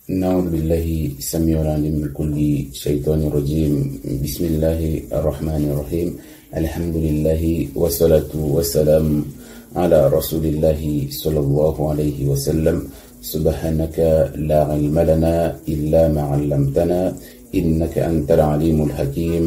نعوذ بالله السميع العليم من كل شيطان رجيم. بسم الله الرحمن الرحيم. الحمد لله والصلاة والسلام على رسول الله صلى الله عليه وسلم. سبحانك لا علم لنا إلا ما علمتنا إنك أنت العليم الحكيم.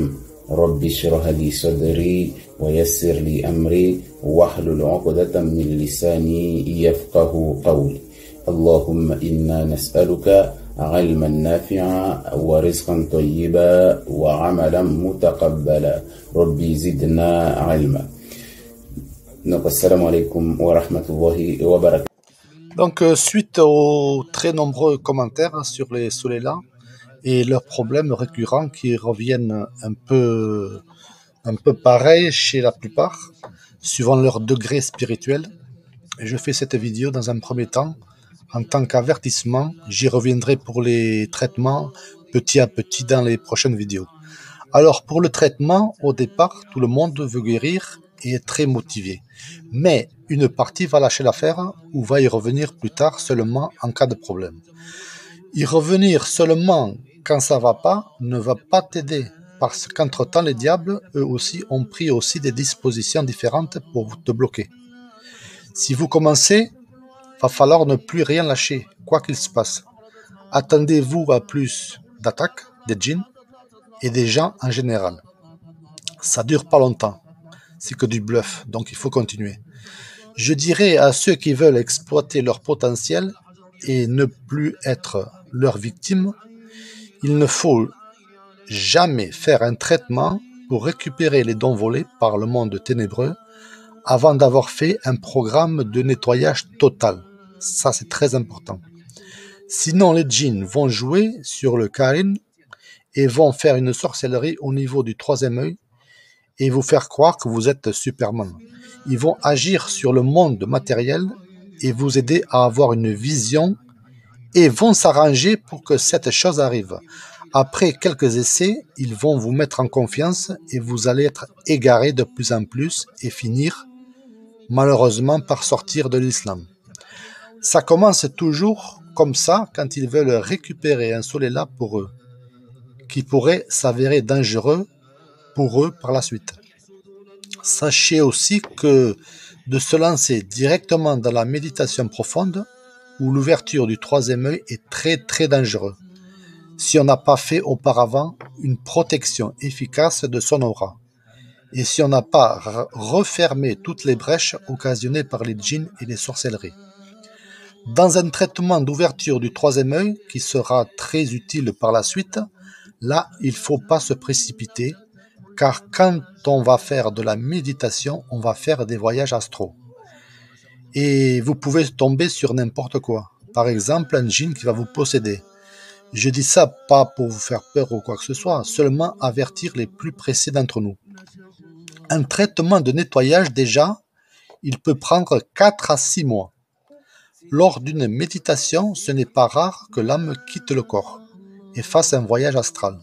رب اشرح لي صدري ويسر لي أمري واحلل عقدة من لساني يفقه قولي. اللهم إنا نسألك علما نافعا ورزقا طيبا وعملا متقبلا. ربي زدنا علما. السلام عليكم ورحمة الله وبركاته. Donc, suite aux très nombreux commentaires sur les Solela et leurs problèmes récurrents qui reviennent un peu pareil chez la plupart, suivant leur degré spirituel, je fais cette vidéo dans un premier temps en tant qu'avertissement. J'y reviendrai pour les traitements petit à petit dans les prochaines vidéos. Alors, pour le traitement, au départ, tout le monde veut guérir et est très motivé. Mais une partie va lâcher l'affaire ou va y revenir plus tard seulement en cas de problème. Y revenir seulement quand ça va pas ne va pas t'aider, parce qu'entre-temps, les diables, eux aussi, ont pris aussi des dispositions différentes pour te bloquer. Si vous commencez, va falloir ne plus rien lâcher, quoi qu'il se passe. Attendez-vous à plus d'attaques, des djinns et des gens en général. Ça dure pas longtemps, c'est que du bluff, donc il faut continuer. Je dirais à ceux qui veulent exploiter leur potentiel et ne plus être leur victime, il ne faut jamais faire un traitement pour récupérer les dons volés par le monde ténébreux avant d'avoir fait un programme de nettoyage total. Ça, c'est très important. Sinon, les djinns vont jouer sur le Karin et vont faire une sorcellerie au niveau du troisième œil et vous faire croire que vous êtes Superman. Ils vont agir sur le monde matériel et vous aider à avoir une vision et vont s'arranger pour que cette chose arrive. Après quelques essais, ils vont vous mettre en confiance et vous allez être égaré de plus en plus et finir, malheureusement, par sortir de l'islam. Ça commence toujours comme ça quand ils veulent récupérer un Solela pour eux, qui pourrait s'avérer dangereux pour eux par la suite. Sachez aussi que de se lancer directement dans la méditation profonde ou l'ouverture du troisième œil est très très dangereux si on n'a pas fait auparavant une protection efficace de son aura et si on n'a pas refermé toutes les brèches occasionnées par les djinns et les sorcelleries. Dans un traitement d'ouverture du troisième œil qui sera très utile par la suite, là il ne faut pas se précipiter, car quand on va faire de la méditation, on va faire des voyages astraux. Et vous pouvez tomber sur n'importe quoi. Par exemple, un djinn qui va vous posséder. Je dis ça pas pour vous faire peur ou quoi que ce soit, seulement avertir les plus pressés d'entre nous. Un traitement de nettoyage déjà, il peut prendre 4 à 6 mois. Lors d'une méditation, ce n'est pas rare que l'âme quitte le corps et fasse un voyage astral.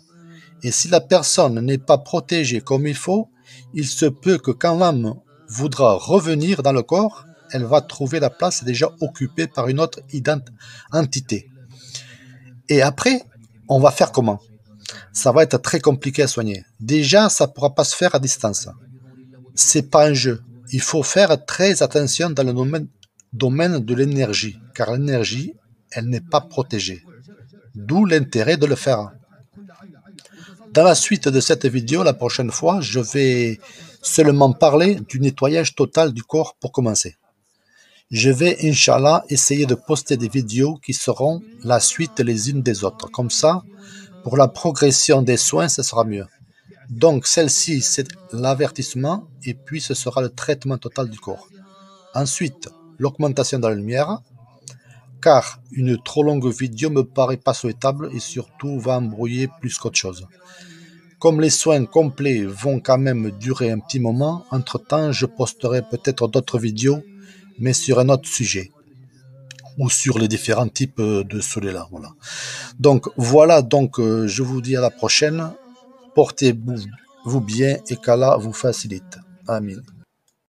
Et si la personne n'est pas protégée comme il faut, il se peut que quand l'âme voudra revenir dans le corps, elle va trouver la place déjà occupée par une autre entité. Et après, on va faire comment? Ça va être très compliqué à soigner. Déjà, ça ne pourra pas se faire à distance. C'est pas un jeu. Il faut faire très attention dans le domaine de l'énergie, car l'énergie, elle n'est pas protégée. D'où l'intérêt de le faire. Dans la suite de cette vidéo, la prochaine fois, je vais seulement parler du nettoyage total du corps pour commencer. Je vais, Inch'Allah, essayer de poster des vidéos qui seront la suite les unes des autres. Comme ça, pour la progression des soins, ce sera mieux. Donc, celle-ci, c'est l'avertissement et puis ce sera le traitement total du corps. Ensuite, l'augmentation de la lumière, car une trop longue vidéo me paraît pas souhaitable et surtout va embrouiller plus qu'autre chose. Comme les soins complets vont quand même durer un petit moment, entre-temps, je posterai peut-être d'autres vidéos, mais sur un autre sujet, ou sur les différents types de Solela. Voilà. Donc, je vous dis à la prochaine. Portez-vous bien et qu'Allah vous facilite. Amin.